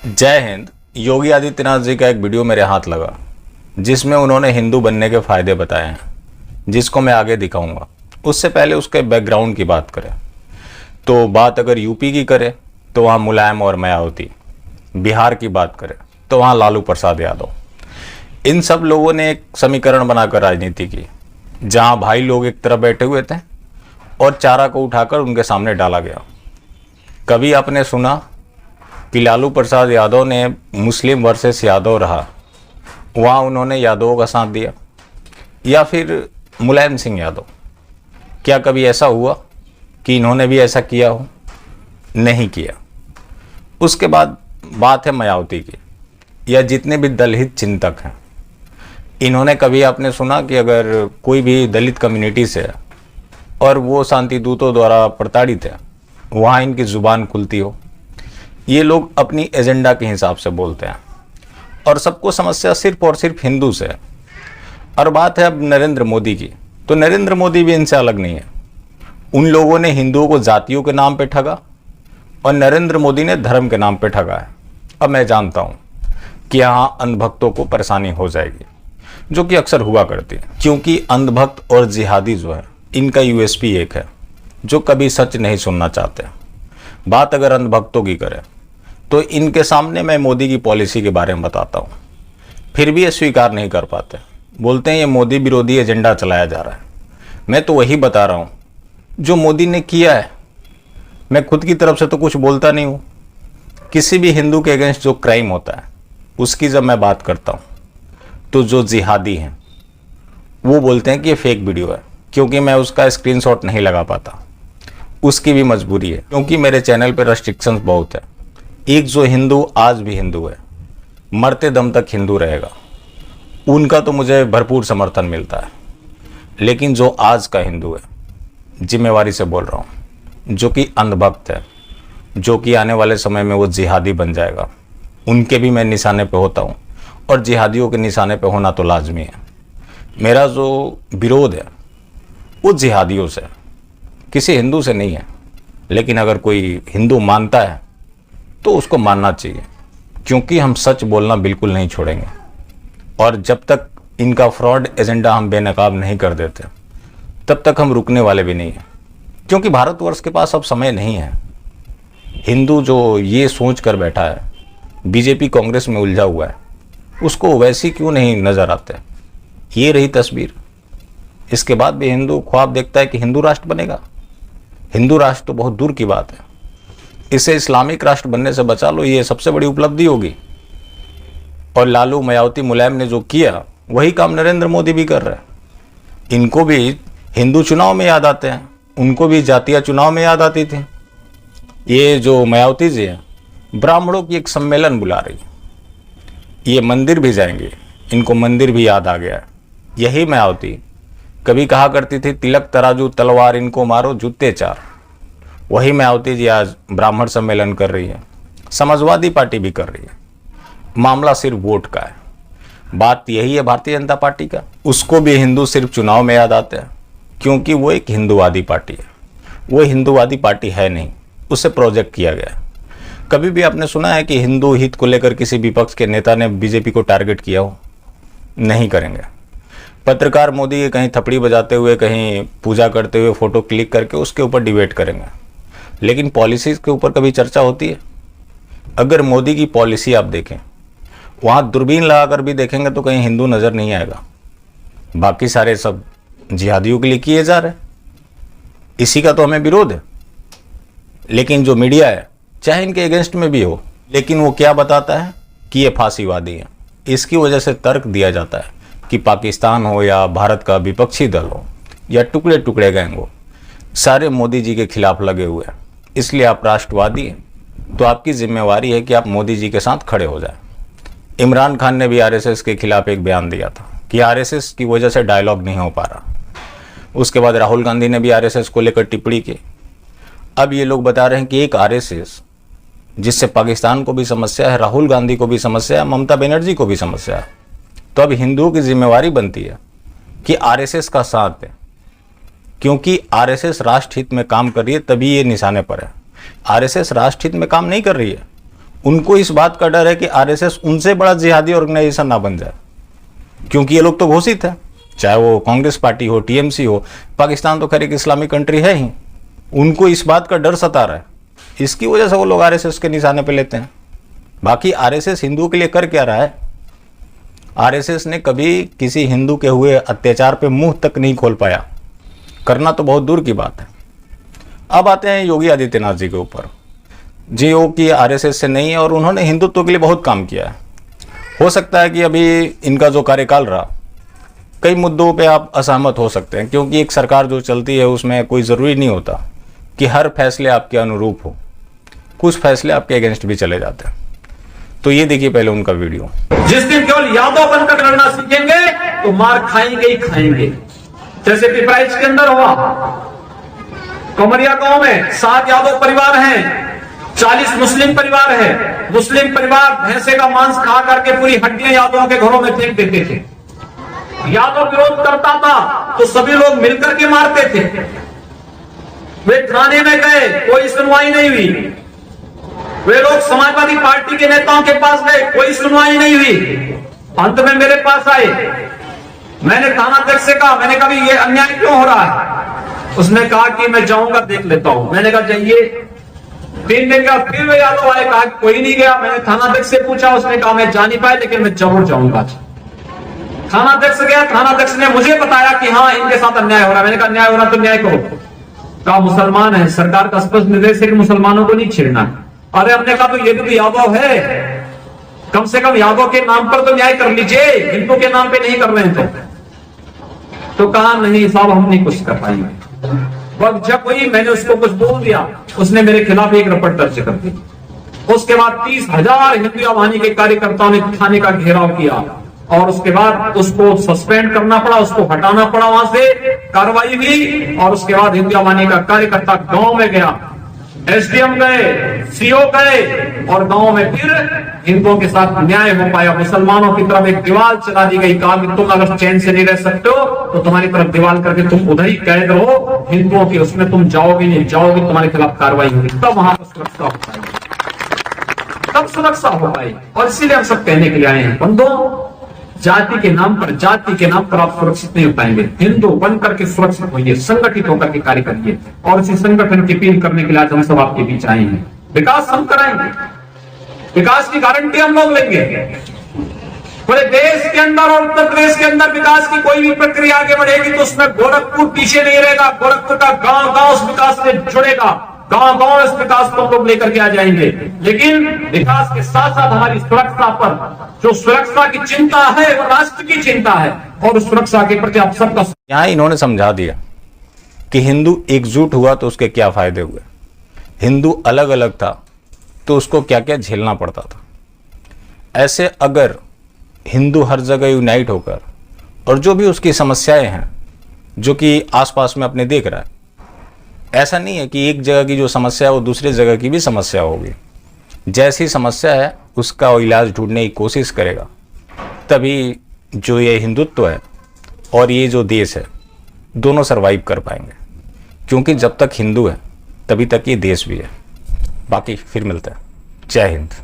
जय हिंद। योगी आदित्यनाथ जी का एक वीडियो मेरे हाथ लगा जिसमें उन्होंने हिंदू बनने के फायदे बताए हैं, जिसको मैं आगे दिखाऊंगा। उससे पहले उसके बैकग्राउंड की बात करें तो बात अगर यूपी की करें तो वहाँ मुलायम और मायावती, बिहार की बात करें तो वहाँ लालू प्रसाद यादव। इन सब लोगों ने एक समीकरण बनाकर राजनीति की, जहाँ भाई लोग एक तरफ बैठे हुए थे और चारा को उठाकर उनके सामने डाला गया। कभी आपने सुना कि लालू प्रसाद यादव ने मुस्लिम वर्सेस यादव रहा, वहाँ उन्होंने यादवों का साथ दिया? या फिर मुलायम सिंह यादव, क्या कभी ऐसा हुआ कि इन्होंने भी ऐसा किया हो? नहीं किया। उसके बाद बात है मायावती की, या जितने भी दलित चिंतक हैं, इन्होंने कभी आपने सुना कि अगर कोई भी दलित कम्युनिटी से है और वो शांति दूतों द्वारा प्रताड़ित है, वहाँ इनकी ज़ुबान खुलती हो? ये लोग अपनी एजेंडा के हिसाब से बोलते हैं और सबको समस्या सिर्फ और सिर्फ हिंदू से है। और बात है अब नरेंद्र मोदी की, तो नरेंद्र मोदी भी इनसे अलग नहीं है। उन लोगों ने हिंदुओं को जातियों के नाम पे ठगा और नरेंद्र मोदी ने धर्म के नाम पे ठगा है। अब मैं जानता हूँ कि यहाँ अंधभक्तों को परेशानी हो जाएगी, जो कि अक्सर हुआ करती है, क्योंकि अंधभक्त और जिहादी जो है, इनका यूएसपी एक है, जो कभी सच नहीं सुनना चाहते। बात अगर अंधभक्तों की करें तो इनके सामने मैं मोदी की पॉलिसी के बारे में बताता हूँ, फिर भी ये स्वीकार नहीं कर पाते। बोलते हैं ये मोदी विरोधी एजेंडा चलाया जा रहा है। मैं तो वही बता रहा हूँ जो मोदी ने किया है। मैं खुद की तरफ से तो कुछ बोलता नहीं हूँ। किसी भी हिंदू के अगेंस्ट जो क्राइम होता है उसकी जब मैं बात करता हूँ तो जो जिहादी हैं वो बोलते हैं कि ये फेक वीडियो है, क्योंकि मैं उसका स्क्रीनशॉट नहीं लगा पाता। उसकी भी मजबूरी है, क्योंकि मेरे चैनल पे रेस्ट्रिक्शंस बहुत है। एक जो हिंदू आज भी हिंदू है, मरते दम तक हिंदू रहेगा, उनका तो मुझे भरपूर समर्थन मिलता है। लेकिन जो आज का हिंदू है, जिम्मेवारी से बोल रहा हूँ, जो कि अंधभक्त है, जो कि आने वाले समय में वो जिहादी बन जाएगा, उनके भी मैं निशाने पे होता हूँ और जिहादियों के निशाने पे होना तो लाजमी है। मेरा जो विरोध है वो जिहादियों से, किसी हिंदू से नहीं है। लेकिन अगर कोई हिंदू मानता है तो उसको मानना चाहिए, क्योंकि हम सच बोलना बिल्कुल नहीं छोड़ेंगे। और जब तक इनका फ्रॉड एजेंडा हम बेनकाब नहीं कर देते तब तक हम रुकने वाले भी नहीं हैं, क्योंकि भारतवर्ष के पास अब समय नहीं है। हिंदू जो ये सोच कर बैठा है बीजेपी कांग्रेस में उलझा हुआ है, उसको वैसी क्यों नहीं नज़र आते? ये रही तस्वीर। इसके बाद भी हिंदू ख्वाब देखता है कि हिंदू राष्ट्र बनेगा। हिंदू राष्ट्र तो बहुत दूर की बात है। इसे इस्लामिक राष्ट्र बनने से बचा लो, ये सबसे बड़ी उपलब्धि होगी। और लालू, मायावती, मुलायम ने जो किया वही काम नरेंद्र मोदी भी कर रहे हैं। इनको भी हिंदू चुनाव में याद आते हैं, उनको भी जातीय चुनाव में याद आती थी। ये जो मायावती जी हैं, ब्राह्मणों की एक सम्मेलन बुला रही है, ये मंदिर भी जाएंगे, इनको मंदिर भी याद आ गया है। यही मायावती कभी कहा करती थी तिलक तराजू तलवार इनको मारो जूते चार। वही मायावती जी आज ब्राह्मण सम्मेलन कर रही है, समाजवादी पार्टी भी कर रही है। मामला सिर्फ वोट का है। बात यही है भारतीय जनता पार्टी का, उसको भी हिंदू सिर्फ चुनाव में याद आते हैं, क्योंकि वो एक हिंदूवादी पार्टी है। वो हिंदूवादी पार्टी है नहीं, उसे प्रोजेक्ट किया गया है। कभी भी आपने सुना है कि हिंदू हित को लेकर किसी विपक्ष के नेता ने बीजेपी को टारगेट किया हो? नहीं करेंगे। पत्रकार मोदी के कहीं थपड़ी बजाते हुए, कहीं पूजा करते हुए फोटो क्लिक करके उसके ऊपर डिबेट करेंगे, लेकिन पॉलिसीज़ के ऊपर कभी चर्चा होती है? अगर मोदी की पॉलिसी आप देखें, वहाँ दूरबीन लगाकर भी देखेंगे तो कहीं हिंदू नज़र नहीं आएगा। बाकी सारे सब जिहादियों के लिए किए जा रहे हैं। इसी का तो हमें विरोध है। लेकिन जो मीडिया है, चाहे इनके अगेंस्ट में भी हो, लेकिन वो क्या बताता है कि ये फांसीवादी है। इसकी वजह से तर्क दिया जाता है कि पाकिस्तान हो या भारत का विपक्षी दल हो या टुकड़े टुकड़े गैंग हो, सारे मोदी जी के खिलाफ लगे हुए हैं। इसलिए आप राष्ट्रवादी हैं तो आपकी जिम्मेवारी है कि आप मोदी जी के साथ खड़े हो जाएं। इमरान खान ने भी आरएसएस के खिलाफ एक बयान दिया था कि आरएसएस की वजह से डायलॉग नहीं हो पा रहा। उसके बाद राहुल गांधी ने भी आरएसएस को लेकर टिप्पणी की। अब ये लोग बता रहे हैं कि एक आरएसएस जिससे पाकिस्तान को भी समस्या है, राहुल गांधी को भी समस्या है, ममता बनर्जी को भी समस्या है। तो अब हिंदुओं की जिम्मेवारी बनती है कि आरएसएस का साथ दें, क्योंकि आरएसएस राष्ट्र हित में काम कर रही है, तभी ये निशाने पर है। आरएसएस राष्ट्र हित में काम नहीं कर रही है, उनको इस बात का डर है कि आरएसएस उनसे बड़ा जिहादी ऑर्गेनाइजेशन ना बन जाए, क्योंकि ये लोग तो घोषित है, चाहे वो कांग्रेस पार्टी हो, टीएमसी हो, पाकिस्तान तो खैर एक इस्लामिक कंट्री है ही। उनको इस बात का डर सता रहा है, इसकी वजह से वो लोग आरएसएस के निशाने पे लेते हैं। बाकी आरएसएस हिंदुओं के लिए कर क्या रहा है? आरएसएस ने कभी किसी हिंदू के हुए अत्याचार पे मुंह तक नहीं खोल पाया, करना तो बहुत दूर की बात है। अब आते हैं योगी आदित्यनाथ जी के ऊपर। जी योगी आरएसएस से नहीं है और उन्होंने हिंदुत्व के लिए बहुत काम किया है। हो सकता है कि अभी इनका जो कार्यकाल रहा, कई मुद्दों पे आप असहमत हो सकते हैं, क्योंकि एक सरकार जो चलती है उसमें कोई ज़रूरी नहीं होता कि हर फैसले आपके अनुरूप हो, कुछ फैसले आपके अगेंस्ट भी चले जाते हैं। तो ये देखिए पहले उनका वीडियो। जिस दिन केवल यादव बनकर लड़ना सीखेंगे तो मार खाएंगे ही खाएंगे। जैसे पिपराइच के अंदर हुआ, कमरिया गांव में 7 यादव परिवार हैं, 40 मुस्लिम परिवार है। मुस्लिम परिवार भैंसे का मांस खा करके पूरी हड्डियां यादवों के घरों में फेंक देते थे। यादव विरोध करता था तो सभी लोग मिलकर के मारते थे। वे थाने में गए, कोई सुनवाई नहीं हुई। वे लोग समाजवादी पार्टी के नेताओं के पास गए, कोई सुनवाई नहीं हुई। अंत में मेरे पास आए, मैंने थानाध्यक्ष से कहा, मैंने कहा ये अन्याय क्यों हो रहा है? उसने कहा कि मैं जाऊंगा, देख लेता हूं। मैंने कहा जाइए। 3 दिन का फिर वे यादव आए, कहा कोई नहीं गया। मैंने थानाध्यक्ष से पूछा, उसने कहा मैं जा नहीं पाया, लेकिन मैं जरूर जाऊंगा। थानाध्यक्ष गया, थानाध्यक्ष ने मुझे बताया कि हाँ इनके साथ अन्याय हो रहा है। मैंने कहा अन्याय हो रहा तो न्याय करो। कहा मुसलमान है, सरकार का स्पष्ट निर्देश है कि मुसलमानों को नहीं छेड़ना। अरे हमने कहा तो ये तो यादव है, कम से कम यादव के नाम पर तो न्याय कर लीजिए, हिंदू के नाम पे नहीं कर रहे हैं। तो कहा नहीं साहब हम नहीं कुछ कर पाएंगे। वक्त जब हुई मैंने उसको कुछ बोल दिया, उसने मेरे खिलाफ एक रिपोर्ट दर्ज कर दी। उसके बाद 30,000 हिंदू आवानी के कार्यकर्ताओं ने थाने का घेराव किया और उसके बाद उसको सस्पेंड करना पड़ा, उसको हटाना पड़ा, वहां से कार्रवाई हुई। और उसके बाद हिंदू आवानी का कार्यकर्ता गांव में गया, एसडीएम गए, सीओ गए और गांव में फिर हिंदुओं के साथ न्याय हो पाया। मुसलमानों की तरफ एक दीवार चला दी गई, कहा कि तुम अगर चैन से नहीं रह सकते हो तो तुम्हारी तरफ दीवार करके तुम उधर ही कैद रहो, हिंदुओं के उसमें तुम जाओगे नहीं, जाओगे तुम्हारे खिलाफ कार्रवाई होगी। तब वहां पर सुरक्षा हो पाई, तब सुरक्षा हो पाई। और इसीलिए हम सब कहने के लिए आए हैं, बंधुओं जाति के नाम पर आप सुरक्षित नहीं हो पाएंगे। हिंदू बनकर के सुरक्षित होइए, संगठित होकर के कार्य करिए। और इसी संगठन की अपील करने के लिए आज हम सब आपके बीच आए हैं। विकास हम कराएंगे, विकास की गारंटी हम लोग लेंगे। पूरे देश के अंदर और उत्तर प्रदेश के अंदर विकास की कोई भी प्रक्रिया आगे बढ़ेगी तो उसमें गोरखपुर पीछे नहीं रहेगा। गोरखपुर का गांव गांव उस विकास से जुड़ेगा, गांव गांव इस विकास को हम लोग लेकर के आ जाएंगे। लेकिन विकास के साथ साथ हमारी सुरक्षा पर, जो सुरक्षा की चिंता है वो राष्ट्र की चिंता है, और उस सुरक्षा के प्रति आप सबका। यहाँ इन्होंने समझा दिया कि हिंदू एकजुट हुआ तो उसके क्या फायदे हुए, हिंदू अलग अलग था तो उसको क्या क्या झेलना पड़ता था। ऐसे अगर हिंदू हर जगह यूनाइट होकर, और जो भी उसकी समस्याएं हैं जो कि आसपास में अपने देख रहा है, ऐसा नहीं है कि एक जगह की जो समस्या है वो दूसरी जगह की भी समस्या होगी। जैसी समस्या है उसका इलाज ढूंढने की कोशिश करेगा, तभी जो ये हिंदुत्व है और ये जो देश है दोनों सरवाइव कर पाएंगे। क्योंकि जब तक हिंदू है तभी तक ये देश भी है। बाकी फिर मिलते हैं। जय हिंद।